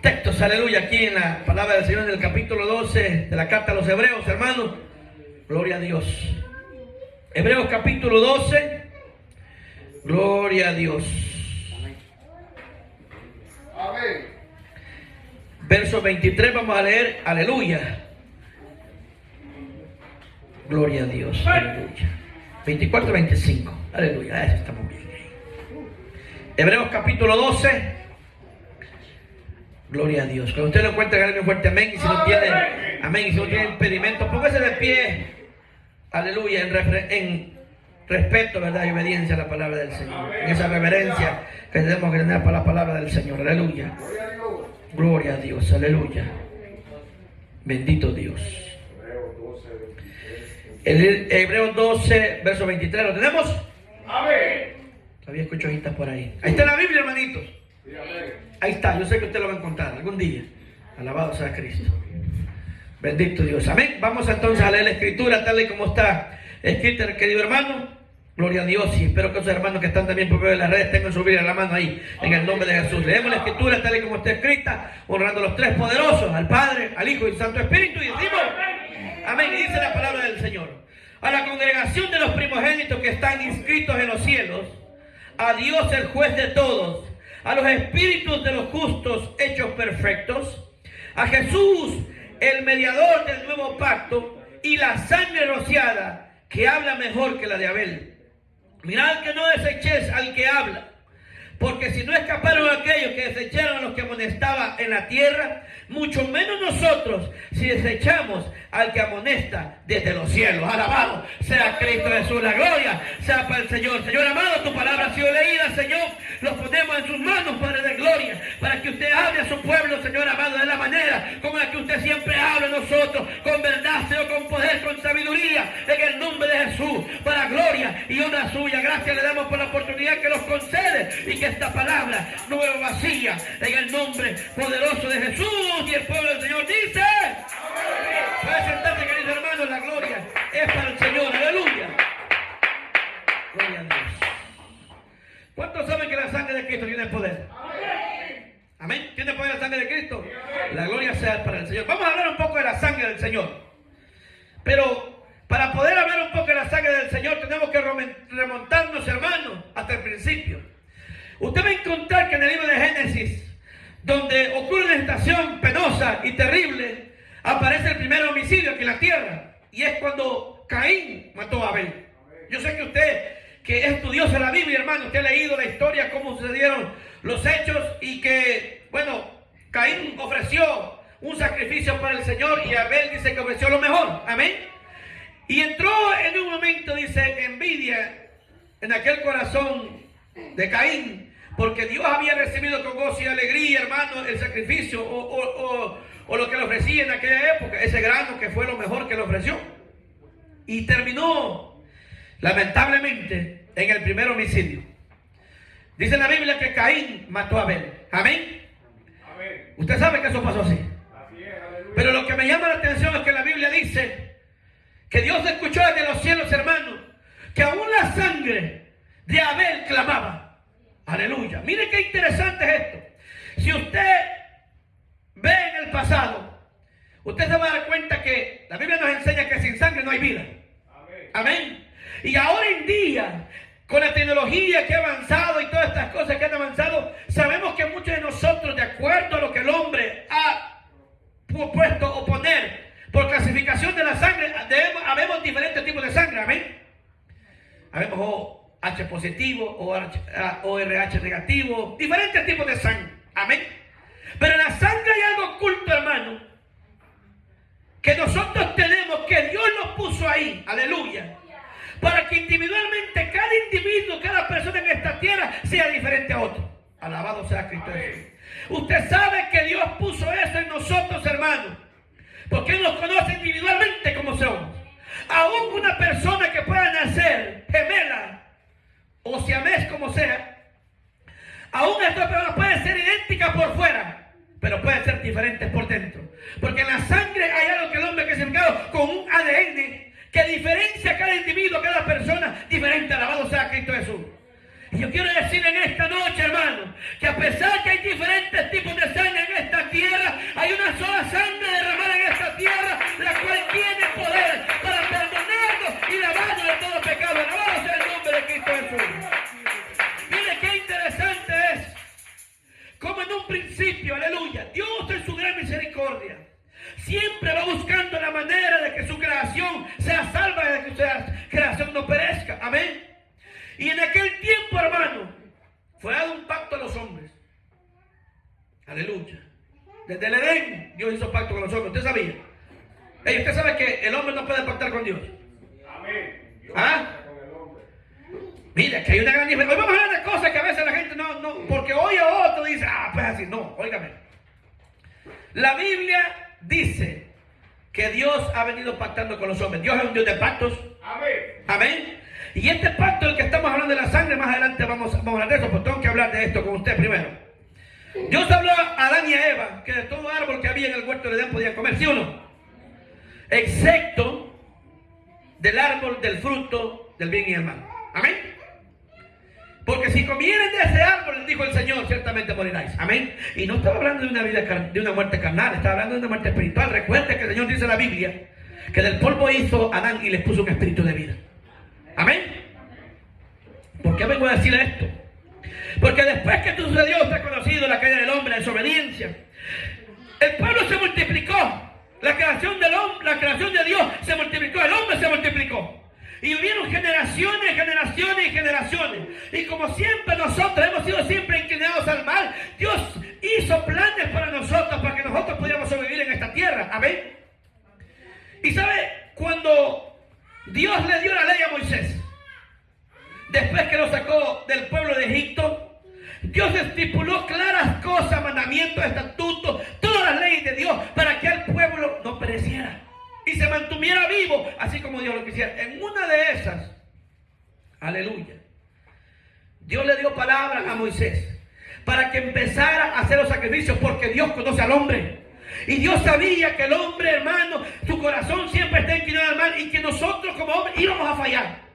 Textos, aleluya, aquí en la palabra del Señor en el capítulo 12 de la carta a los Hebreos, hermanos. Gloria a Dios. Hebreos capítulo 12. Gloria a Dios. Amén. Verso 23 vamos a leer, aleluya. Gloria a Dios, aleluya. 24 y 25, aleluya, eso está muy bien. Hebreos capítulo 12. Gloria a Dios. Cuando usted lo encuentre, hágale un fuerte amén. Y si no tiene, amén. Y si no tiene impedimento, póngase de pie. Aleluya. En respeto, verdad, y obediencia a la palabra del Señor. En esa reverencia que tenemos que tener para la palabra del Señor. Aleluya. Gloria a Dios. Aleluya. Bendito Dios. El Hebreos 12, verso 23. ¿Lo tenemos? Amén. Todavía escucho hojitas por ahí. Ahí está la Biblia, hermanitos. Ahí está, yo sé que usted lo va a encontrar algún día. Alabado sea Cristo. Bendito Dios. Amén. Vamos entonces a leer la escritura tal y como está escrita, querido hermano. Gloria a Dios. Y espero que esos hermanos que están también por medio de las redes tengan su Biblia en la mano ahí, en el nombre de Jesús. Leemos la escritura tal y como está escrita, honrando a los tres poderosos, al Padre, al Hijo y al Santo Espíritu. Y decimos, amén. Y dice la palabra del Señor: a la congregación de los primogénitos que están inscritos en los cielos, a Dios el juez de todos, a los espíritus de los justos hechos perfectos, a Jesús, el mediador del nuevo pacto, y la sangre rociada, que habla mejor que la de Abel. Mirad que no desechéis al que habla, porque si no escaparon aquellos que desecharon a los que amonestaba en la tierra, mucho menos nosotros si desechamos al que amonesta desde los cielos. Alabado sea Cristo Jesús, la gloria sea para el Señor. Señor amado, tu palabra ha sido leída, Señor. Los ponemos en sus manos, Padre de gloria, para que usted hable a su pueblo, Señor amado, de la manera como la que usted siempre habla a nosotros, con verdad, Señor, con poder, con sabiduría, en el nombre de Jesús, para gloria y honra suya. Gracias le damos por la oportunidad que nos concede y que esta palabra no es vacía, en el nombre poderoso de Jesús. Y el pueblo del Señor dice: puede sentarse, queridos hermanos, la gloria es para el Señor. Aleluya. Gloria a Dios. ¿Cuántos saben que la sangre de Cristo tiene poder? Amén. ¿Tiene poder la sangre de Cristo? La gloria sea para el Señor. Vamos a hablar un poco de la sangre del Señor. Pero para poder hablar un poco de la sangre del Señor tenemos que remontarnos, hermanos, hasta el principio. Usted va a encontrar que en el libro de Génesis, donde ocurre una situación penosa y terrible, aparece el primer homicidio aquí en la tierra. Y es cuando Caín mató a Abel. Yo sé que usted, que es estudioso de la Biblia, hermano, usted ha leído la historia, cómo sucedieron los hechos, y que, bueno, Caín ofreció un sacrificio para el Señor y Abel dice que ofreció lo mejor. Amén. Y entró en un momento, dice, envidia en aquel corazón de Caín, porque Dios había recibido con gozo y alegría, hermano, el sacrificio o lo que le ofrecía en aquella época, ese grano que fue lo mejor que le ofreció. Y terminó, lamentablemente, en el primer homicidio. Dice la Biblia que Caín mató a Abel. Amén. Amén. Usted sabe que eso pasó así. Así es, pero lo que me llama la atención es que la Biblia dice que Dios escuchó desde los cielos, hermano, que aún la sangre de Abel clamaba. Aleluya. Mire qué interesante es esto. Si usted ve en el pasado, usted se va a dar cuenta que la Biblia nos enseña que sin sangre no hay vida. Amén. Amén. Y ahora en día, con la tecnología que ha avanzado y todas estas cosas que han avanzado, sabemos que muchos de nosotros, de acuerdo a lo que el hombre ha puesto o poner por clasificación de la sangre, habemos diferentes tipos de sangre. Amén. Habemos H positivo o RH negativo, diferentes tipos de sangre. Amén. Pero en la sangre hay algo oculto, hermano, que nosotros tenemos, que Dios nos puso ahí. Aleluya. Para que individualmente cada individuo, cada persona en esta tierra sea diferente a otro. Alabado sea Cristo Jesús. Usted sabe que Dios puso eso en nosotros, hermano, porque Él nos conoce individualmente como somos. Aún una persona que pueda nacer gemela o siamés, como sea, aún estas personas pueden ser idénticas por fuera, pero pueden ser diferentes por dentro. Porque en la sangre hay algo que el hombre que es encargado con un ADN que diferencia a cada individuo, a cada persona diferente. Alabado sea Cristo Jesús. Y yo quiero decir en esta noche, hermano, que a pesar que hay diferentes tipos de sangre en esta tierra, Hay una sola sangre derramada en esta tierra, la cual tiene poder para perdonarnos y lavarnos de todo pecado. Alabado sea el nombre de Cristo Jesús. Mire qué interesante es, como en un principio, aleluya, Dios en su gran misericordia siempre va buscando la manera de que su creación sea salva y de que su creación no perezca. Amén. Y en aquel tiempo, hermano, fue dado un pacto a los hombres. Aleluya. Desde el Edén, Dios hizo pacto con los hombres. ¿Usted sabía? Usted sabe que el hombre no puede pactar con Dios. Amén. Dios ¿Ah? con el hombre. Mira, que hay una gran diferencia. Hoy vamos a hablar de cosas que a veces la gente no, porque oye a otro dice, pues así. No, óigame. La Biblia dice que Dios ha venido pactando con los hombres. Dios es un Dios de pactos. Amén. Amén. Y este pacto del que estamos hablando de la sangre, más adelante vamos a hablar de eso, pues tengo que hablar de esto con usted primero. Dios habló a Adán y a Eva que de todo árbol que había en el huerto de Edén podían comer, ¿sí o no? Excepto del árbol del fruto del bien y el mal. Amén. Porque si comieren de ese árbol, dijo el Señor, ciertamente moriráis. Amén. Y no estaba hablando de una vida, de una muerte carnal, estaba hablando de una muerte espiritual. Recuerde que el Señor dice en la Biblia que del polvo hizo a Adán y les puso un espíritu de vida. Amén. ¿Por qué vengo a decirle esto? Porque después que sucedió, usted ha conocido la caída del hombre, la desobediencia. El pueblo se multiplicó. La creación del hombre, la creación de Dios se multiplicó. El hombre se multiplicó. Y vivieron generaciones, generaciones y generaciones. Y como siempre nosotros hemos sido siempre inclinados al mal, Dios hizo planes para nosotros, para que nosotros pudiéramos sobrevivir en esta tierra. Amén. Y sabe, cuando Dios le dio la ley a Moisés, después que lo sacó del pueblo de Egipto, Dios estipuló claras cosas, mandamientos, estatutos, todas las leyes de Dios para que el pueblo no pereciera y se mantuviera vivo, así como Dios lo quisiera. En una de esas, aleluya, Dios le dio palabras a Moisés para que empezara a hacer los sacrificios, porque Dios conoce al hombre. Y Dios sabía que el hombre, hermano, su corazón siempre está inclinado al mal y que nosotros como hombres íbamos a fallar.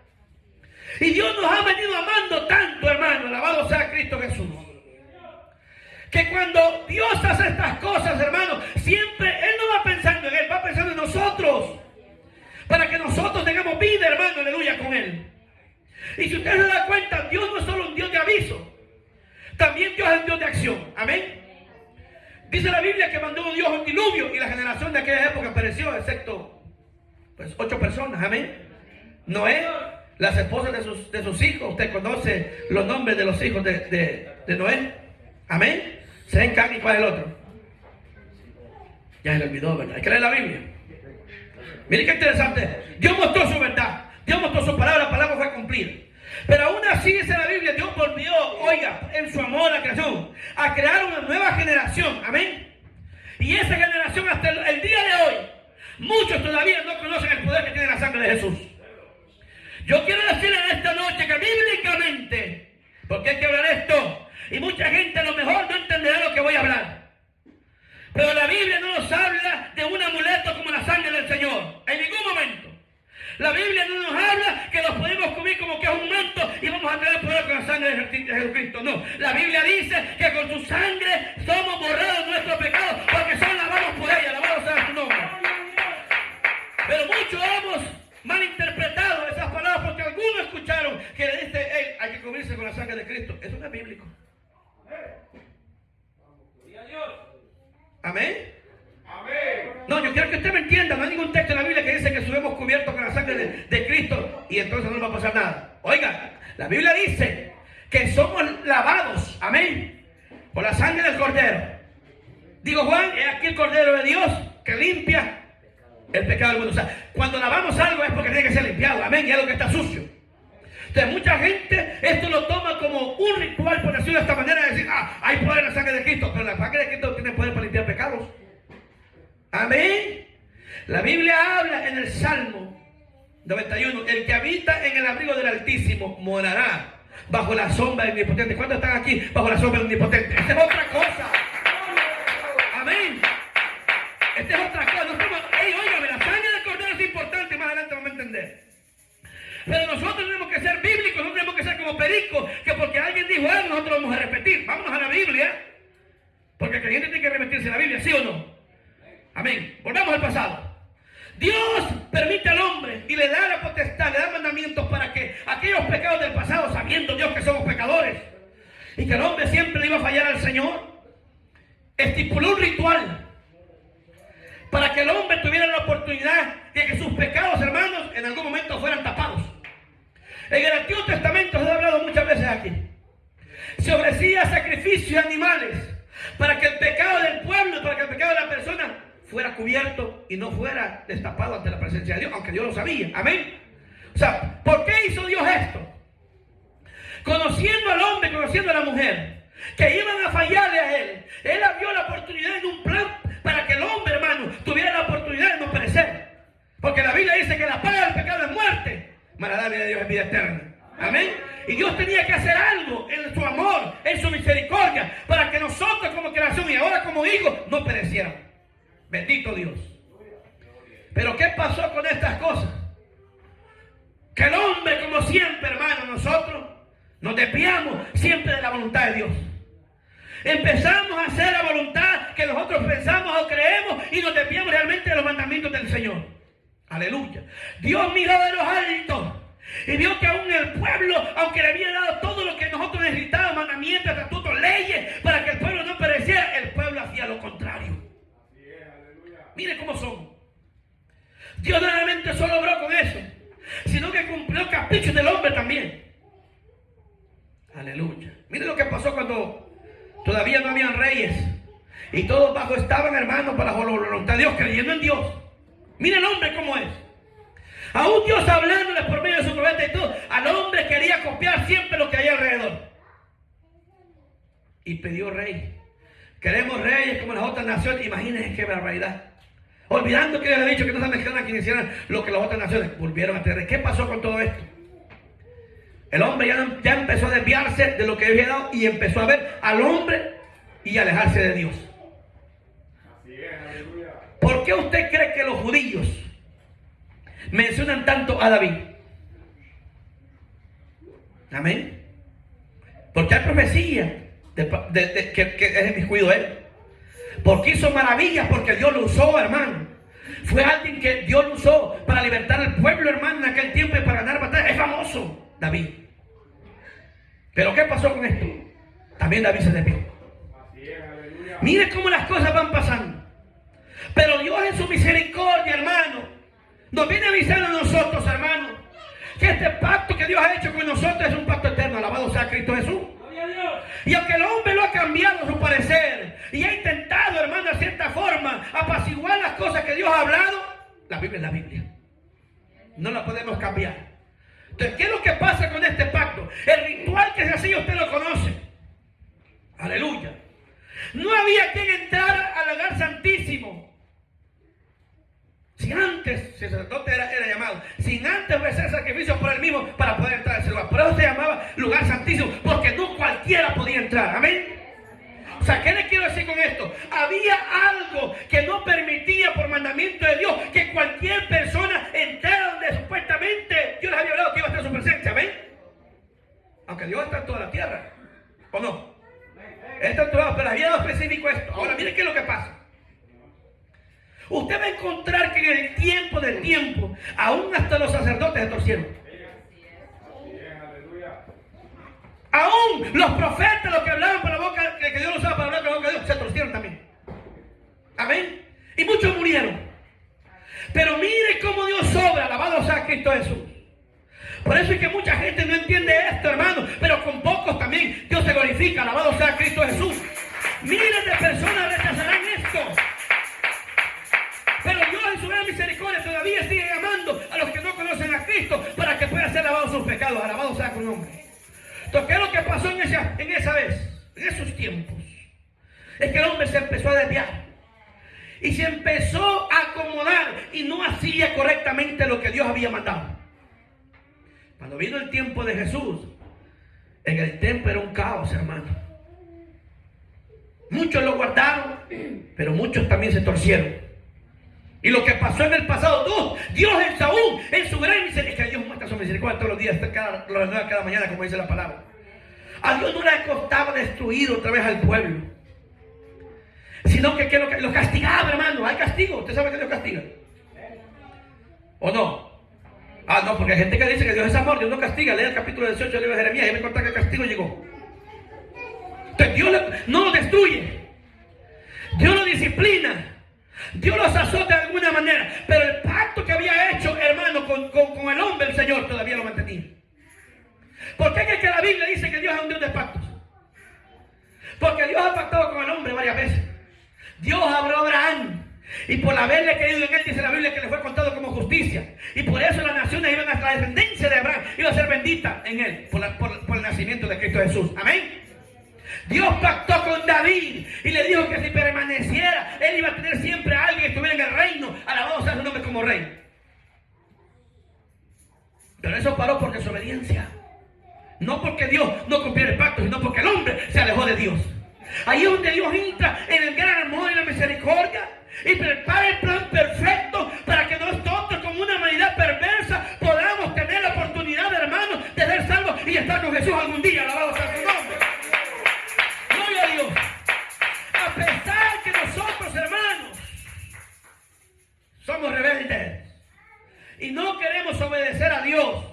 Y Dios nos ha venido amando tanto, hermano, alabado sea Cristo Jesús, que cuando Dios hace estas cosas, hermano, siempre Él no va pensando en Él, va pensando en nosotros, para que nosotros tengamos vida, hermano, aleluya, con Él. Y si usted se da cuenta, Dios no es solo un Dios de aviso, también Dios es un Dios de acción. Amén. Dice la Biblia que mandó Dios un diluvio y la generación de aquella época pereció, excepto pues 8 personas. Amén. Noé, las esposas de sus hijos. Usted conoce los nombres de los hijos de Noé. Amén. Sem, Cam, ¿y cuál es el otro? Ya se le olvidó, ¿verdad? Hay que leer la Biblia. Miren qué interesante. Dios mostró su verdad. Dios mostró su palabra. La palabra fue cumplida. Pero aún así, dice la Biblia, Dios volvió, oiga, en su amor a la creación, a crear una nueva generación. Amén. Y esa generación hasta el día de hoy, muchos todavía no conocen el poder que tiene la sangre de Jesús. Yo quiero decirle en esta noche que bíblicamente, porque hay que hablar esto, y mucha gente a lo mejor no entenderá lo que voy a hablar, pero la Biblia no nos habla de un amuleto como la sangre del Señor, en ningún momento. La Biblia no nos habla que nos podemos comer como que es un manto y vamos a tener poder con la sangre de Jesucristo. No, la Biblia dice que con su sangre somos borrados de nuestros pecados porque son lavados por ella, lavados sea su nombre. Pero muchos hemos malinterpretado esas palabras porque algunos escucharon que le dice, hey, hay que cubrirse con la sangre de Cristo. Eso no es bíblico. Amén. No, yo quiero que usted me entienda. No hay ningún texto en la Biblia que dice que estuvimos cubiertos con la sangre de Cristo y entonces no nos va a pasar nada. Oiga, la Biblia dice que somos lavados, amén, por la sangre del Cordero. Digo, Juan, es aquí el Cordero de Dios que limpia el pecado del mundo. O sea, cuando lavamos algo es porque tiene que ser limpiado, amén, y es lo que está sucio. Entonces mucha gente esto lo toma como un ritual, por decirlo de esta manera, de decir, hay poder en la sangre de Cristo, pero la sangre de Cristo tiene poder para limpiar pecados. Amén. La Biblia habla en el Salmo 91, el que habita en el abrigo del Altísimo morará bajo la sombra del Omnipotente. ¿Cuántos están aquí bajo la sombra del Omnipotente? Esta es otra cosa. Amén. Esta es otra cosa. Óigame, la sangre del Cordero es importante, más adelante vamos a entender. Pero nosotros tenemos que ser bíblicos, no tenemos que ser como pericos, que porque alguien dijo algo nosotros vamos a repetir. Vámonos a la Biblia, porque el creyente tiene que repetirse la Biblia, ¿sí o no? Amén. Volvamos al pasado. Dios permite al hombre y le da la potestad, le da mandamientos para que aquellos pecados del pasado, sabiendo Dios que somos pecadores y que el hombre siempre le iba a fallar al Señor, estipuló un ritual para que el hombre tuviera la oportunidad de que sus pecados, hermanos, en algún momento fueran tapados. En el Antiguo Testamento, se ha hablado muchas veces aquí, se ofrecía sacrificios de animales para que el pecado del pueblo, para que el pecado de la persona fuera cubierto y no fuera destapado ante la presencia de Dios, aunque Dios lo sabía. Amén. O sea, ¿por qué hizo Dios esto? Conociendo al hombre, conociendo a la mujer, que iban a fallarle a él abrió la oportunidad en un plan para que el hombre, hermano, tuviera la oportunidad de no perecer. Porque la Biblia dice que la paga del pecado es muerte, mas la dádiva de Dios es vida eterna. Amén. Y Dios tenía que hacer algo en su amor, en su misericordia, para que nosotros como creación y ahora como hijos no pereciéramos. Bendito Dios. Pero ¿qué pasó con estas cosas? Que el hombre, como siempre, hermano, nosotros nos desviamos siempre de la voluntad de Dios. Empezamos a hacer la voluntad que nosotros pensamos o creemos y nos desviamos realmente de los mandamientos del Señor. Aleluya. Dios miró de los altos y vio que aún el pueblo, aunque le había dado todo lo que nosotros necesitábamos, mandamientos, estatutos, leyes, para que el pueblo no pereciera, el pueblo hacía lo contrario. Mire cómo son. Dios no solamente solo obró con eso, sino que cumplió caprichos del hombre también. Aleluya. Mire lo que pasó cuando todavía no habían reyes y todos bajo estaban, hermanos, bajo la voluntad de Dios, creyendo en Dios. Mire el hombre cómo es. Aún Dios hablándole por medio de su profeta y todo, al hombre quería copiar siempre lo que hay alrededor. Y pidió rey. Queremos reyes como las otras naciones. Imagínense qué barbaridad. Olvidando que Dios había dicho que no se mexicanos a quienes hicieran lo que las otras naciones. Volvieron a tener. ¿Qué pasó con todo esto? El hombre ya empezó a desviarse de lo que Dios había dado y empezó a ver al hombre y a alejarse de Dios. Así es, aleluya. ¿Por qué usted cree que los judíos mencionan tanto a David? Amén. Porque hay profecía que es el descuido de él. Porque hizo maravillas, porque Dios lo usó, hermano. Fue alguien que Dios lo usó para libertar al pueblo, hermano, en aquel tiempo y para ganar batallas. Es famoso, David. Pero ¿qué pasó con esto? También David se desvió. Así es, aleluya. Mire cómo las cosas van pasando. Pero Dios en su misericordia, hermano, nos viene avisando a nosotros, hermano, que este pacto que Dios ha hecho con nosotros es un pacto eterno. Alabado sea Cristo Jesús. Y aunque el hombre lo ha cambiado su parecer y ha intentado, hermano, de cierta forma apaciguar las cosas que Dios ha hablado, la Biblia es la Biblia. No la podemos cambiar. Entonces, ¿qué es lo que pasa con este pacto? El ritual que se hacía, usted lo conoce. Aleluya. No había quien entrara al lugar santísimo si antes el sacerdote era llamado, sin antes ofrecer sacrificio por él mismo para poder entrar a ese lugar. Por eso se llamaba lugar santísimo, porque no cualquiera podía entrar. Amén. O sea, ¿qué le quiero decir con esto? Había algo que no permitía por mandamiento de Dios que cualquier persona entrara donde supuestamente Dios les había hablado que iba a estar en su presencia. ¿Ven? Aunque Dios está en toda la tierra, ¿o no? Está en todo lado, pero había algo específico esto. Ahora, miren qué es lo que pasa. Usted va a encontrar que en el tiempo del tiempo, aún hasta los sacerdotes se torcieron. Aún los profetas, los que hablaban por la boca, que Dios los usaba para hablar con la boca de Dios, se torcieron también. Amén. Y muchos murieron. Pero mire cómo Dios obra, alabado sea Cristo Jesús. Por eso es que mucha gente no entiende esto, hermano, pero con pocos también Dios se glorifica, alabado sea Cristo Jesús. Miles de personas rechazarán esto. Pero Dios en su gran misericordia todavía sigue llamando a los que no conocen a Cristo para que puedan ser lavados sus pecados. Alabado sea su nombre. Entonces, ¿qué es lo que pasó en esa vez? En esos tiempos. Es que el hombre se empezó a desviar. Y se empezó a acomodar y no hacía correctamente lo que Dios había mandado. Cuando vino el tiempo de Jesús, en el templo era un caos, hermano. Muchos lo guardaron, pero muchos también se torcieron. Y lo que pasó en el pasado, Dios en Saúl, en su gran misericordia, Dios muestra su misericordia todos los días, cada mañana, como dice la palabra. A Dios no le costaba destruir otra vez al pueblo. sino que lo castigaba, hermano. Hay castigo. ¿Usted sabe que Dios castiga? ¿O no? Ah, no, porque hay gente que dice que Dios es amor, Dios no castiga. Lea el capítulo 18 del libro de Jeremías y me cuenta que el castigo llegó. Entonces Dios no lo destruye, Dios lo disciplina, Dios los azota de alguna manera, pero el pacto que había hecho, hermano, con el hombre, el Señor todavía lo mantenía. ¿Por qué es que la Biblia dice que Dios es un Dios de pactos? Porque Dios ha pactado con el hombre varias veces. Dios habló a Abraham, y por haberle creído en él, dice la Biblia, que le fue contado como justicia. Y por eso las naciones iban a la descendencia de Abraham, iba a ser bendita en él, por el nacimiento de Cristo Jesús. Amén. Dios pactó con David y le dijo que si permaneciera, él iba a tener siempre a alguien que estuviera en el reino, alabado sea su nombre como rey. Pero eso paró porque su obediencia. No porque Dios no cumpliera el pacto, sino porque el hombre se alejó de Dios. Ahí es donde Dios entra en el gran amor y la misericordia y prepara el plan perfecto para que nosotros, como una humanidad perversa, podamos tener la oportunidad, hermanos, de ser salvos y estar con Jesús algún día. Alabado sea su nombre. Gloria a Dios. A pesar que nosotros, hermanos, somos rebeldes y no queremos obedecer a Dios,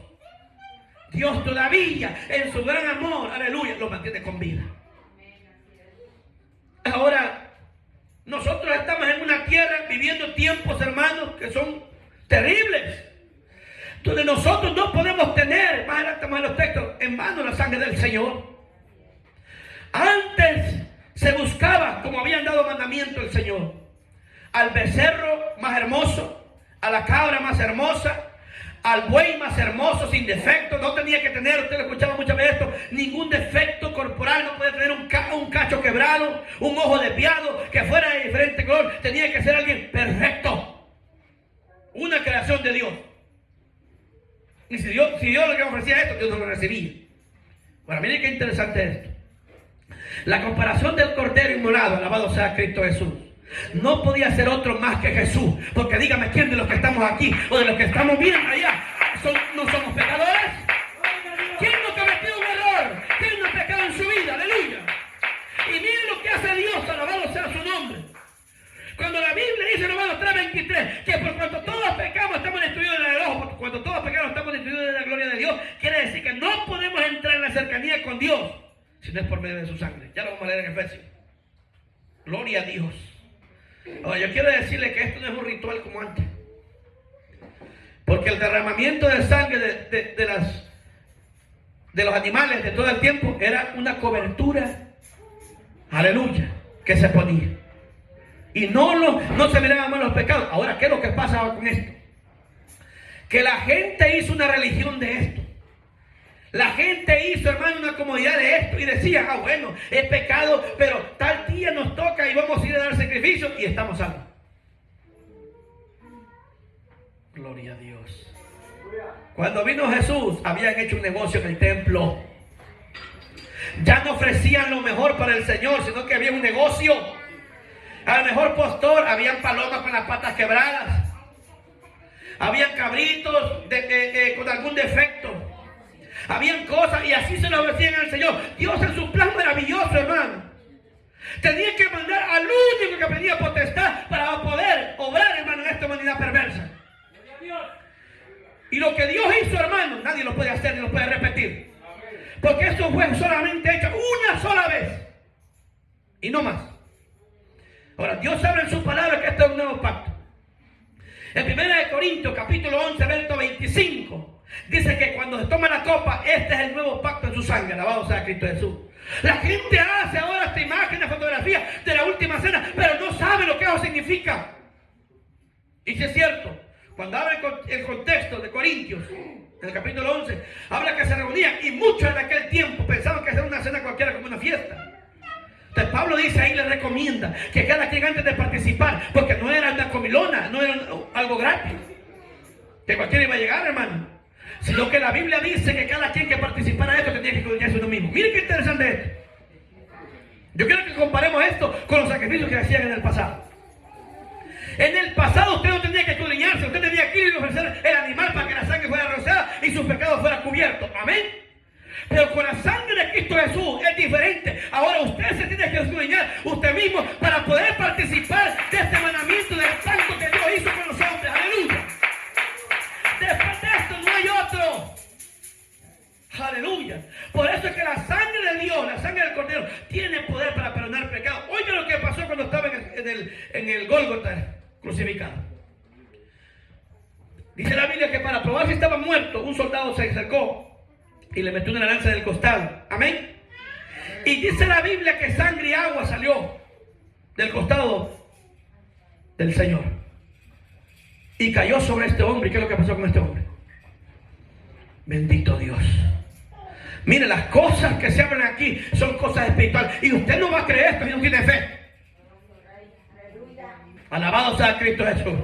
Dios todavía, en su gran amor, aleluya, lo mantiene con vida. Ahora, nosotros estamos en una tierra viviendo tiempos, hermanos, que son terribles, donde nosotros no podemos tener, más adelante más en los textos, en mano la sangre del Señor. Antes se buscaba, como habían dado mandamiento el Señor, al becerro más hermoso, a la cabra más hermosa, al buey más hermoso, sin defecto. No tenía que tener, usted lo escuchaba muchas veces esto, ningún defecto corporal. No podía tener un cacho quebrado, un ojo desviado, que fuera de diferente color. Tenía que ser alguien perfecto, una creación de Dios. Y si Dios lo que ofrecía esto, Dios no lo recibía. Bueno, miren qué interesante esto. La comparación del cordero inmolado, alabado sea Cristo Jesús, no podía ser otro más que Jesús. Porque dígame, ¿quién de los que estamos aquí o de los que estamos bien allá no somos pecadores? ¿Quién no ha cometido un error? ¿Quién no ha pecado en su vida? Aleluya. Y miren lo que hace Dios, alabado sea su nombre. Cuando la Biblia dice en Romanos 3:23 que por cuanto todos pecamos estamos destruidos de la gloria, cuando todos pecamos estamos destruidos de la gloria de Dios, quiere decir que no podemos entrar en la cercanía con Dios si no es por medio de su sangre. Ya lo vamos a leer en Efesios. Gloria a Dios. Ahora, yo quiero decirle que esto no es un ritual como antes, porque el derramamiento de sangre de los animales de todo el tiempo era una cobertura, aleluya, que se ponía y no se miraban más los pecados. Ahora, ¿qué es lo que pasa con esto? Que la gente hizo una religión de esto. La gente hizo, hermano, una comodidad de esto y decía, bueno, es pecado, pero tal día nos toca y vamos a ir a dar sacrificio y estamos salvos. Gloria a Dios. Cuando vino Jesús, habían hecho un negocio en el templo. Ya no ofrecían lo mejor para el Señor, sino que había un negocio. Al mejor postor habían palomas con las patas quebradas. Habían cabritos con algún defecto. Habían cosas y así se lo ofrecían al Señor. Dios en su plan maravilloso, hermano, tenía que mandar al único que tenía potestad para poder obrar, hermano, en esta humanidad perversa. Y lo que Dios hizo, hermano, nadie lo puede hacer ni lo puede repetir. Porque esto fue solamente hecho una sola vez y no más. Ahora, Dios habla en su palabra que este es un nuevo pacto. En 1 Corintios capítulo 11, verso 25, dice que cuando se toma la copa, este es el nuevo pacto en su sangre, alabado sea Cristo Jesús. La gente hace ahora esta imagen, esta fotografía de la última cena, pero no sabe lo que eso significa. Y si es cierto, cuando habla el contexto de Corintios, en el capítulo 11, habla que se reunían y muchos en aquel tiempo pensaban que era una cena cualquiera, como una fiesta. Entonces Pablo dice ahí, le recomienda que cada quien antes de participar, porque no era una comilona, no era algo gratis, que cualquiera iba a llegar, hermano, sino que la Biblia dice que cada quien que participara de esto tenía que cuidarse uno mismo. Miren qué interesante esto. Yo quiero que comparemos esto con los sacrificios que hacían en el pasado. En el pasado usted no tenía que escudriñarse, usted tenía que ir y ofrecer el animal para que la sangre fuera rociada y sus pecados fueran cubiertos. Amén. Pero con la sangre de Cristo Jesús es diferente. Ahora usted se tiene que escudriñar usted mismo para poder participar de este mandamiento del pacto que Dios hizo con nosotros. Aleluya. Después de esto no hay otro. Aleluya. Por eso es que la sangre de Dios, la sangre del Cordero, tiene poder para perdonar pecados. Oiga lo que pasó cuando estaba en el Gólgota crucificado. Dice la Biblia que para probar si estaba muerto, un soldado se acercó y le metió una lanza en el costado. Amén. Y dice la Biblia que sangre y agua salió del costado del Señor. Y cayó sobre este hombre. ¿Y qué es lo que pasó con este hombre? Bendito Dios. Mire, las cosas que se hablan aquí son cosas espirituales. Y usted no va a creer esto si no tiene fe. Alabado sea Cristo Jesús.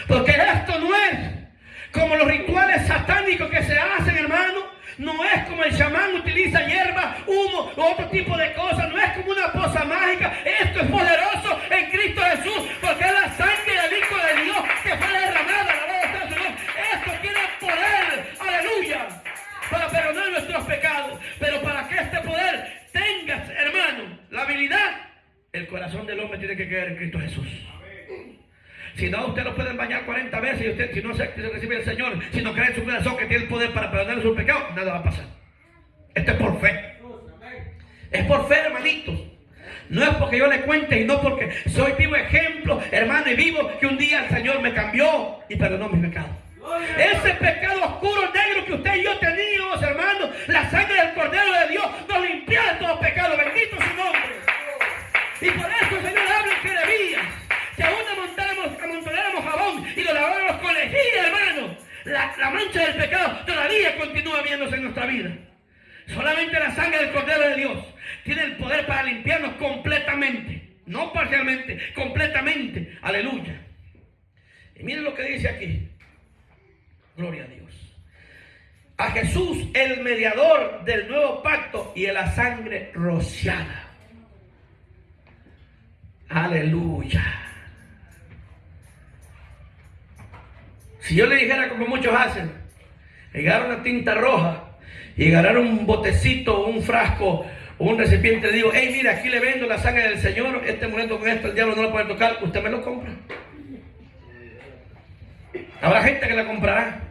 Porque esto no es como los rituales satánicos que se hacen, hermano. No es como el chamán utiliza hierba, humo o otro tipo de cosas. No es como una cosa mágica. Esto es poderoso en Cristo Jesús. Porque es la sangre del Hijo de Dios que fue derramada. Alabado sea su nombre. Esto tiene poder. Aleluya. Para perdonar nuestros pecados. Pero para que este poder tenga, hermano, la habilidad, el corazón del hombre tiene que quedar en Cristo Jesús. Si no, usted lo pueden bañar 40 veces y usted, si no se recibe el Señor, si no cree en su corazón que tiene el poder para perdonar sus pecados, nada va a pasar. Esto es por fe. Es por fe, hermanitos. No es porque yo le cuente y no porque soy vivo ejemplo, hermano, y vivo que un día el Señor me cambió y perdonó mis pecados. Ese pecado oscuro, negro que usted y yo teníamos, hermano, la sangre del Cordero de Dios nos limpió de todo pecado. Bendito su nombre. Y por eso el Señor habla en Jeremías. Si aún amontonáramos jabón y lo laváramos con lejía, hermano, la mancha del pecado todavía continúa viéndose en nuestra vida. Solamente la sangre del Cordero de Dios tiene el poder para limpiarnos completamente, no parcialmente, completamente. Aleluya. Y miren lo que dice aquí. Gloria a Dios. A Jesús, el mediador del nuevo pacto y de la sangre rociada. Aleluya. Si yo le dijera como muchos hacen, llegar una tinta roja y agarrar un botecito, un frasco o un recipiente, le digo, hey, mira, aquí le vendo la sangre del Señor, este momento con esto el diablo no lo puede tocar, usted me lo compra. Habrá gente que la comprará.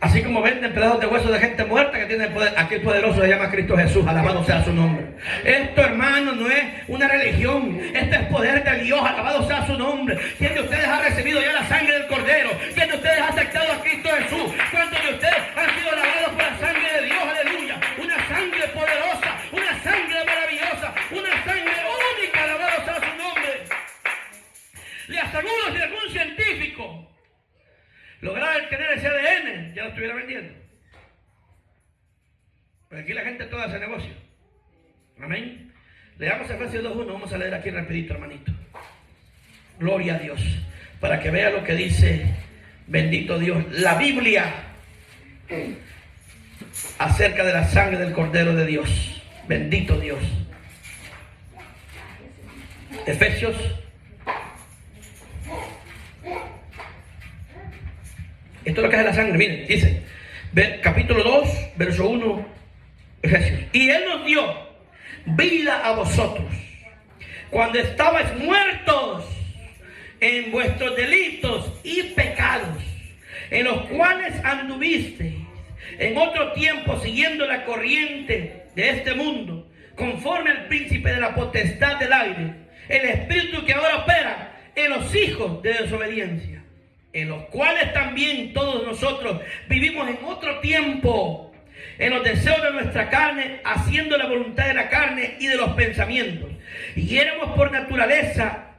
Así como venden pedazos de huesos de gente muerta que tiene el poder. Aquí el poderoso se llama Cristo Jesús. Alabado sea su nombre. Esto, hermano, no es una religión. Este es poder de Dios. Alabado sea su nombre. ¿Quién de ustedes ha recibido ya la sangre del Cordero? ¿Quién de ustedes ha aceptado a Cristo Jesús? ¿Cuántos de ustedes han sido lavados por la sangre de Dios? Aleluya. Una sangre poderosa. Una sangre maravillosa. Una sangre única. Alabado sea su nombre. Le aseguro, si algún científico lograr tener ese ADN, ya lo estuviera vendiendo. Pero aquí la gente toda hace negocio. Amén. Leamos Efesios 2:1. Vamos a leer aquí rapidito, hermanito. Gloria a Dios. Para que vea lo que dice, bendito Dios, la Biblia acerca de la sangre del Cordero de Dios. Bendito Dios. Efesios. Esto es lo que es la sangre, miren, dice, capítulo 2, verso 1, Efesios. Y Él nos dio vida a vosotros, cuando estabais muertos en vuestros delitos y pecados, en los cuales anduvisteis en otro tiempo siguiendo la corriente de este mundo, conforme al príncipe de la potestad del aire, el espíritu que ahora opera en los hijos de desobediencia, en los cuales también todos nosotros vivimos en otro tiempo, en los deseos de nuestra carne, haciendo la voluntad de la carne y de los pensamientos. Y éramos por naturaleza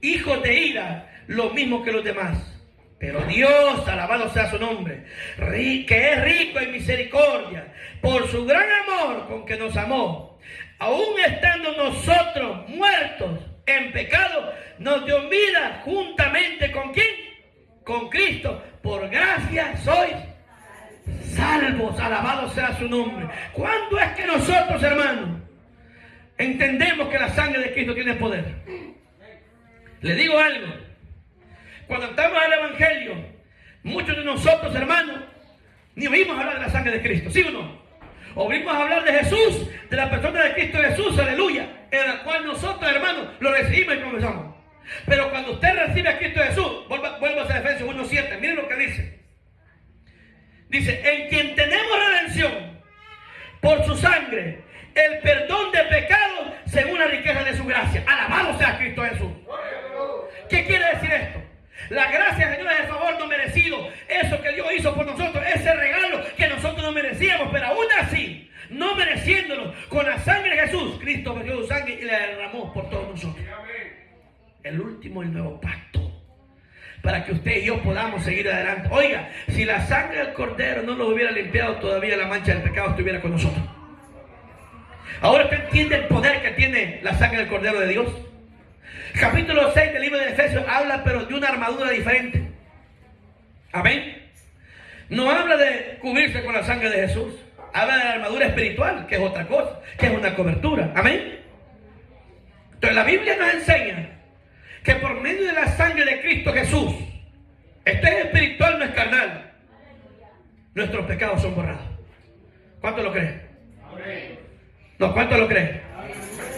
hijos de ira, lo mismo que los demás. Pero Dios, alabado sea su nombre, que es rico en misericordia, por su gran amor con que nos amó, aún estando nosotros muertos en pecado, nos dio vida juntamente con ¿quién? Con Cristo. Por gracia sois salvos. Alabado sea su nombre. ¿Cuándo es que nosotros, hermanos, entendemos que la sangre de Cristo tiene poder? Le digo algo. Cuando estamos en el Evangelio, muchos de nosotros, hermanos, Ni oímos hablar de la sangre de Cristo, ¿sí o no? Oímos hablar de Jesús, de la persona de Cristo Jesús, aleluya, en la cual nosotros, hermanos, lo recibimos y confesamos. Pero cuando usted recibe a Cristo Jesús, vuelvo a Efesios 1:7, miren lo que dice. Dice, en quien tenemos redención por su sangre, el perdón de pecados según la riqueza de su gracia. Alabado sea Cristo Jesús. ¿Qué quiere decir esto? La gracia, Señor, es el favor no merecido. Eso que Dios hizo por nosotros, ese regalo que nosotros no merecíamos, pero aún así, no mereciéndolo, con la sangre de Jesús, Cristo me dio su sangre y la derramó por todos nosotros. El último y nuevo pacto, para que usted y yo podamos seguir adelante. Oiga, si la sangre del Cordero no lo hubiera limpiado, todavía la mancha del pecado estuviera con nosotros. Ahora usted entiende el poder que tiene la sangre del Cordero de Dios. Capítulo 6 del libro de Efesios habla pero de una armadura diferente. Amén. No habla de cubrirse con la sangre de Jesús. Habla de la armadura espiritual, que es otra cosa, que es una cobertura. Amén. Entonces la Biblia nos enseña que por medio de la sangre de Cristo Jesús, esto es espiritual, no es carnal, nuestros pecados son borrados. ¿Cuánto lo creen? No, ¿cuánto lo creen?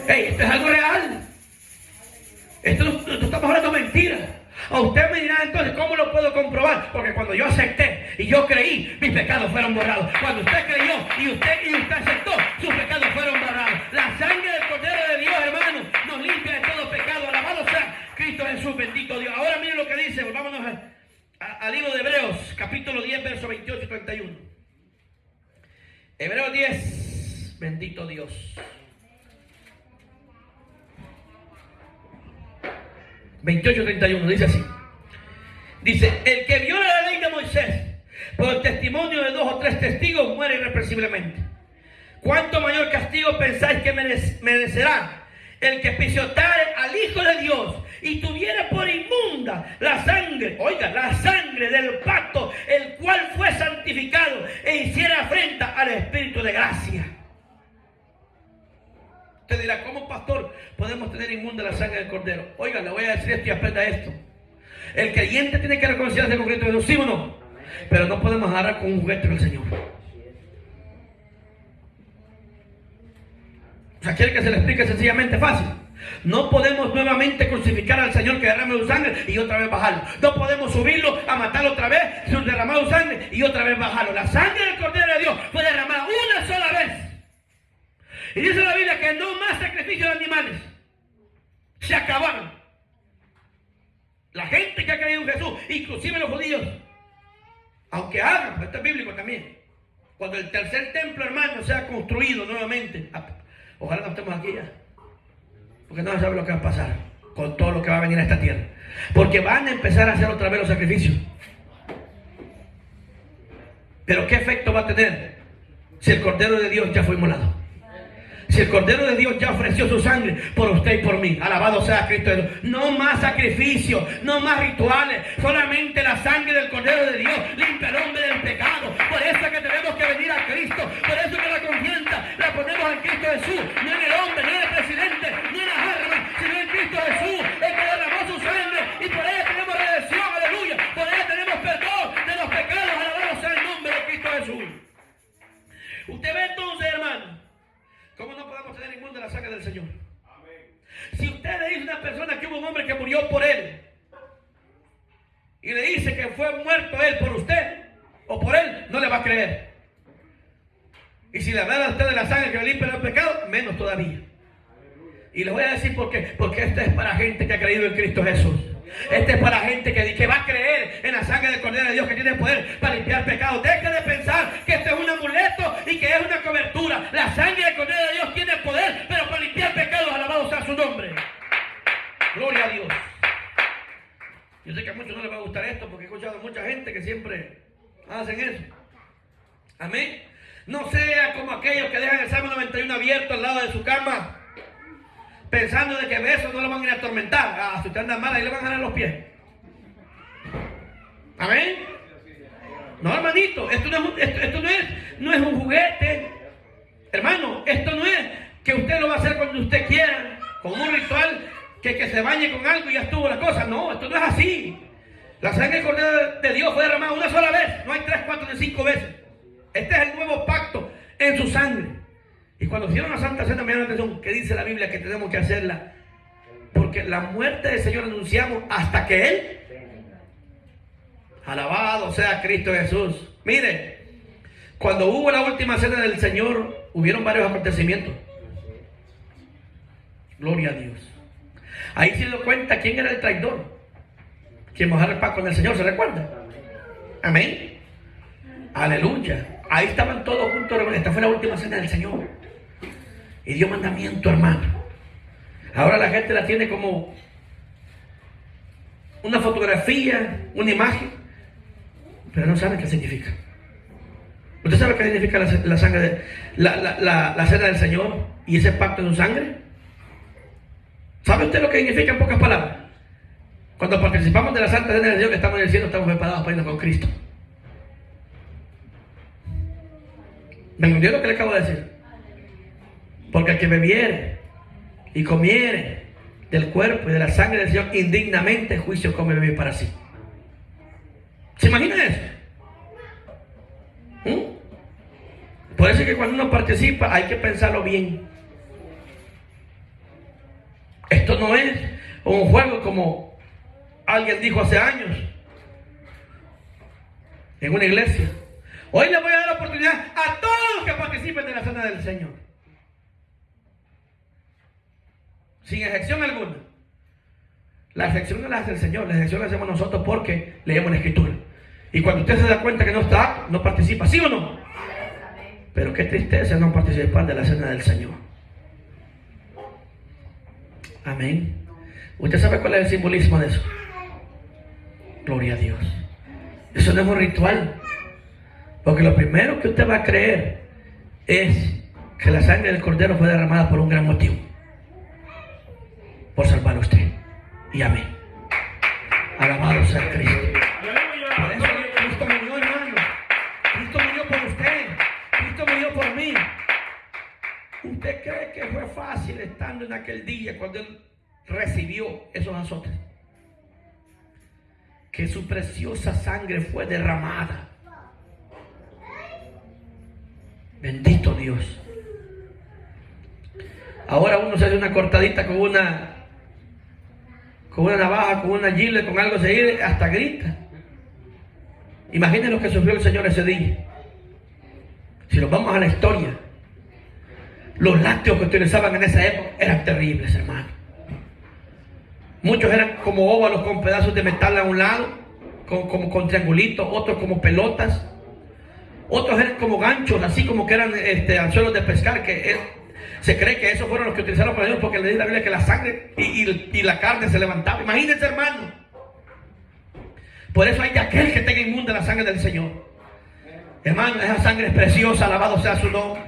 Hey, esto es algo real. Esto no estamos hablando mentiras. A usted me dirá entonces, ¿cómo lo puedo comprobar? Porque cuando yo acepté y yo creí, mis pecados fueron borrados. Cuando usted creyó y usted aceptó, sus pecados fueron borrados. La sangre del Cordero de Dios, hermano, nos limpia de todo pecado. Alabado sea Cristo Jesús, bendito Dios. Ahora miren lo que dice, volvámonos al libro de Hebreos, capítulo 10, versos 28 y 31. Hebreos 10, bendito Dios. 28-31, dice así. Dice, el que viola la ley de Moisés por el testimonio de 2 o 3 testigos muere irrepresiblemente. ¿Cuánto mayor castigo pensáis que merecerá el que pisoteare al Hijo de Dios y tuviera por inmunda la sangre, oiga, la sangre del pacto, el cual fue santificado e hiciera afrenta al Espíritu de gracia? Usted dirá, ¿cómo, pastor, podemos tener inmunda la sangre del Cordero? Oiga, le voy a decir esto y aprenda esto. El creyente tiene que reconciliarse con Cristo Jesús, ¿sí o no? Pero no podemos agarrar con un juguete del Señor. O sea, quiere que se le explique sencillamente fácil. No podemos nuevamente crucificar al Señor que derrame su sangre y otra vez bajarlo. No podemos subirlo a matarlo otra vez, sin derramar su sangre y otra vez bajarlo. La sangre del Cordero de Dios fue derramada una sola vez. Y dice la Biblia que no más sacrificios de animales. Se acabaron. La gente que ha creído en Jesús, inclusive los judíos, aunque hagan, esto es bíblico también, cuando el tercer templo, hermano, sea construido nuevamente, ojalá no estemos aquí ya, porque no se sabe lo que va a pasar con todo lo que va a venir a esta tierra, porque van a empezar a hacer otra vez los sacrificios. Pero ¿qué efecto va a tener si el Cordero de Dios ya fue inmolado? Si el Cordero de Dios ya ofreció su sangre por usted y por mí. Alabado sea Cristo. No más sacrificios, no más rituales. Solamente la sangre del Cordero de Dios limpia al hombre del pecado. Por eso es que tenemos que venir a Cristo. Por eso es que la confianza la ponemos en Cristo Jesús. No en el hombre, no en el presidente, no en las armas, sino en Cristo Jesús, el que derramó su sangre. Y por ella tenemos redención, aleluya. Por ella tenemos perdón de los pecados. Alabado sea el nombre de Cristo Jesús. Usted ve entonces, hermano, ¿cómo no podemos tener inmunda la sangre del Señor? Amén. Si usted le dice a una persona que hubo un hombre que murió por él y le dice que fue muerto él por usted o por él, no le va a creer. Y si le habla a usted de la sangre que le limpia el pecado, menos todavía. Y le voy a decir por qué. Porque esto es para gente que ha creído en Cristo Jesús. Este es para gente que va a creer en la sangre del Cordero de Dios, que tiene poder para limpiar pecados. Deje de pensar que esto es un amuleto y que es una cobertura. La sangre del Cordero de Dios tiene poder, pero para limpiar pecados. Alabado sea su nombre. Gloria a Dios. Yo sé que a muchos no les va a gustar esto, porque he escuchado a mucha gente que siempre hacen eso. Amén. No sea como aquellos que dejan el Salmo 91 abierto al lado de su cama, pensando de que besos no lo van a ir a atormentar. Si usted anda mal, ahí le van a jalar los pies. Amén. No, hermanito, esto no es un juguete. Hermano, esto no es que usted lo va a hacer cuando usted quiera, con un ritual que se bañe con algo y ya estuvo la cosa. No, esto no es así. La sangre del Cordero de Dios fue derramada una sola vez. No hay 3, 4 ni 5 veces. Este es el nuevo pacto en su sangre. Y cuando hicieron la Santa Cena, me llama la atención que dice la Biblia que tenemos que hacerla. Porque la muerte del Señor anunciamos hasta que Él. Alabado sea Cristo Jesús. Mire, cuando hubo la última cena del Señor, hubieron varios acontecimientos. Gloria a Dios. Ahí se dio cuenta quién era el traidor, quien mojara el pan con el Señor, ¿se recuerda? Amén. Aleluya. Ahí estaban todos juntos. Esta fue la última cena del Señor. Y dio mandamiento, hermano. Ahora la gente la tiene como una fotografía, una imagen, pero no sabe qué significa. ¿Usted sabe qué significa la sangre la cena del Señor y ese pacto en su sangre? ¿Sabe usted lo que significa en pocas palabras? Cuando participamos de la Santa Cena del Señor, que estamos en el cielo, estamos preparados para irnos con Cristo. ¿Me entendió lo que le acabo de decir? Porque el que bebiere y comiere del cuerpo y de la sangre del Señor indignamente, juicio come y bebe para sí. ¿Se imagina eso? Por eso es que cuando uno participa hay que pensarlo bien. Esto no es un juego como alguien dijo hace años en una iglesia. Hoy le voy a dar la oportunidad a todos los que participen de la cena del Señor, sin excepción alguna. La excepción no la hace el Señor, la excepción la hacemos nosotros porque leemos la Escritura. Y cuando usted se da cuenta que no está, no participa, ¿sí o no? Pero qué tristeza no participar de la cena del Señor. Amén. ¿Usted sabe cuál es el simbolismo de eso? Gloria a Dios. Eso no es un ritual. Porque lo primero que usted va a creer es que la sangre del Cordero fue derramada por un gran motivo. Por salvar a usted. Y amén. Alabado sea Cristo. Por eso Cristo murió, hermano. Cristo murió por usted. Cristo murió por mí. ¿Usted cree que fue fácil estando en aquel día cuando Él recibió esos azotes? Que su preciosa sangre fue derramada. Bendito Dios. Ahora uno se hace una cortadita con una navaja, con una gilet, con algo así, hasta grita. Imaginen lo que sufrió el Señor ese día. Si nos vamos a la historia, los lácteos que utilizaban en esa época eran terribles, hermano. Muchos eran como óvalos con pedazos de metal a un lado, como con triangulitos, otros como pelotas, otros eran como ganchos, así como que eran anzuelos de pescar, se cree que esos fueron los que utilizaron para Dios, porque le dice la Biblia que la sangre y la carne se levantaba. Imagínense, hermano. Por eso hay de aquel que tenga inmunda la sangre del Señor. Hermano, esa sangre es preciosa, alabado sea su nombre.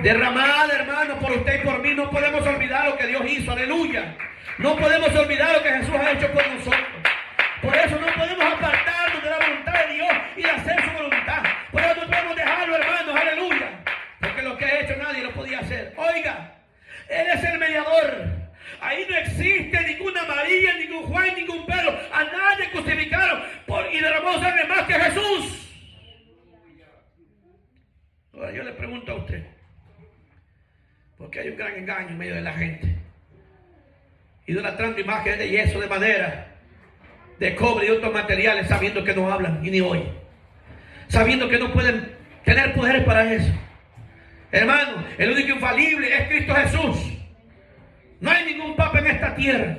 Derramada, hermano, por usted y por mí. No podemos olvidar lo que Dios hizo, aleluya. No podemos olvidar lo que Jesús ha hecho por nosotros. Por eso no podemos apartarnos de la voluntad de Dios y de hacer su voluntad. Por eso no podemos dejarlo, hermanos, aleluya. Porque lo que ha hecho nadie lo podía hacer. Oiga, Él es el mediador. Ahí no existe ninguna María, ningún Juan, ningún Pedro. A nadie crucificaron y derramó sangre más que Jesús. Ahora yo le pregunto a usted, porque hay un gran engaño en medio de la gente, idolatrando imágenes de yeso, de madera, de cobre y otros materiales, sabiendo que no hablan y ni oyen, sabiendo que no pueden tener poderes para eso. Hermano, el único infalible es Cristo Jesús. No hay ningún papa en esta tierra,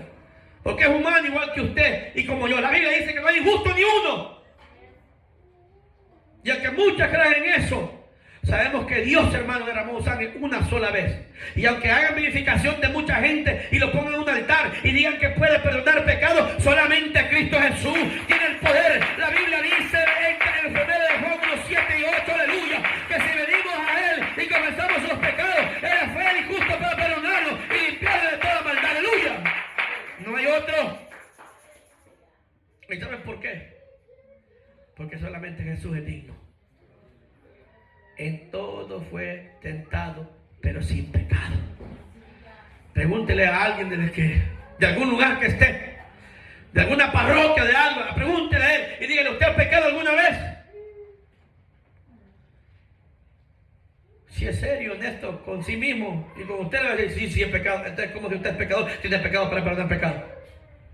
porque es humano igual que usted y como yo. La Biblia dice que no hay justo ni uno. Y aunque muchas creen en eso, sabemos que Dios, hermano, derramó sangre una sola vez. Y aunque hagan verificación de mucha gente y lo pongan en un altar y digan que puede perdonar pecados, solamente Cristo Jesús tiene el poder. La Biblia dice en el 1 de Juan 7 y 8, aleluya, que si venimos a Él y comenzamos los pecados, Él es fiel y justo para perdonarnos y limpiarnos de toda maldad, aleluya. No hay otro. ¿Y saben por qué? Porque solamente Jesús es digno. En todo fue tentado, pero sin pecado. Pregúntele a alguien de algún lugar que esté, de alguna parroquia, de algo, pregúntele a él y dígale, ¿usted ha pecado alguna vez? si es serio, honesto con sí mismo y con usted, le va a decir, sí, es pecado. Entonces, como si usted es pecador, tiene pecado para perdonar pecado.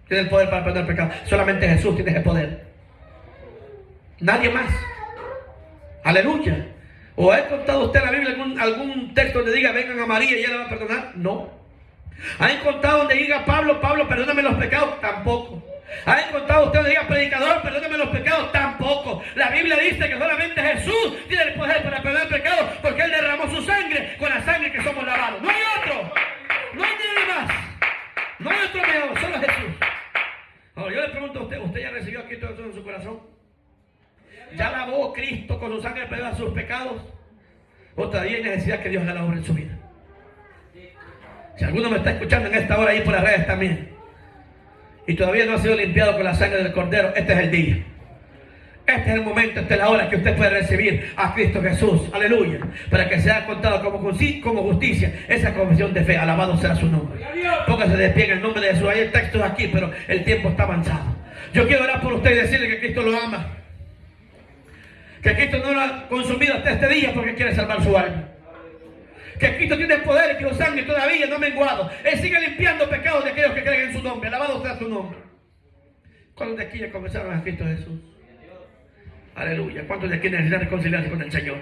Tiene el poder para perdonar pecado. Solamente Jesús tiene ese poder. Nadie más. Aleluya. ¿O ha encontrado usted en la Biblia algún texto donde diga vengan a María y ella le va a perdonar? No. ¿Ha encontrado donde diga Pablo, perdóname los pecados? Tampoco. ¿Ha encontrado usted donde diga predicador, perdóname los pecados? Tampoco. La Biblia dice que solamente Jesús tiene el poder para perdonar pecados porque Él derramó su sangre con la sangre que somos lavados. No hay otro. No hay nadie más. No hay otro mejor, solo Jesús. Ahora yo le pregunto a usted, ¿usted ya recibió a Cristo Jesús en su corazón? ¿Ya lavó Cristo con su sangre para sus pecados? ¿O todavía hay necesidad que Dios haga la obra en su vida? Si alguno me está escuchando en esta hora ahí por las redes también y todavía no ha sido limpiado con la sangre del Cordero, este es el día. Este es el momento, esta es la hora que usted puede recibir a Cristo Jesús, aleluya, para que sea contado como justicia esa confesión de fe. Alabado sea su nombre. Póngase de pie en el nombre de Jesús. Hay textos aquí, pero el tiempo está avanzado. Yo quiero orar por usted y decirle que Cristo lo ama, que Cristo no lo ha consumido hasta este día porque quiere salvar su alma, que Cristo tiene poder y que su sangre todavía no ha menguado. Él sigue limpiando pecados de aquellos que creen en su nombre. Alabado sea su nombre. ¿Cuántos de aquí ya comenzaron a Cristo Jesús? Aleluya. ¿Cuántos de aquí necesitan reconciliarse con el Señor?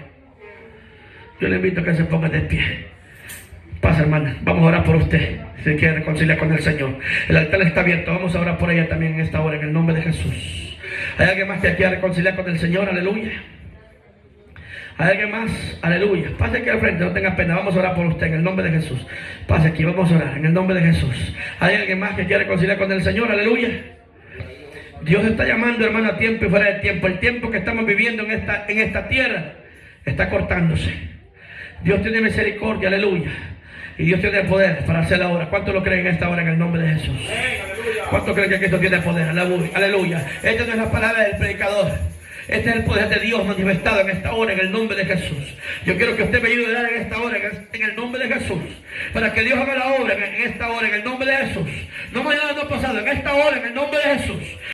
Yo le invito a que se ponga de pie. Pasa, hermana. Vamos a orar por usted si quiere reconciliar con el Señor. El altar está abierto. Vamos a orar por ella también en esta hora en el nombre de Jesús. ¿Hay alguien más que quiera reconciliar con el Señor? Aleluya. ¿Hay alguien más? Aleluya. Pase aquí al frente, no tenga pena. Vamos a orar por usted en el nombre de Jesús. Pase aquí, vamos a orar en el nombre de Jesús. ¿Hay alguien más que quiera reconciliar con el Señor? Aleluya. Dios está llamando, hermano, a tiempo y fuera de tiempo. El tiempo que estamos viviendo en esta tierra está cortándose. Dios tiene misericordia, aleluya. Y Dios tiene poder para hacer la obra. ¿Cuántos lo creen en esta hora en el nombre de Jesús? ¿Cuántos creen que Cristo tiene poder? Aleluya. Esta no es la palabra del predicador. Este es el poder de Dios manifestado en esta hora en el nombre de Jesús. Yo quiero que usted me ayude a dar en esta hora en el nombre de Jesús, para que Dios haga la obra en esta hora en el nombre de Jesús. No mañana, no pasado, en esta hora en el nombre de Jesús.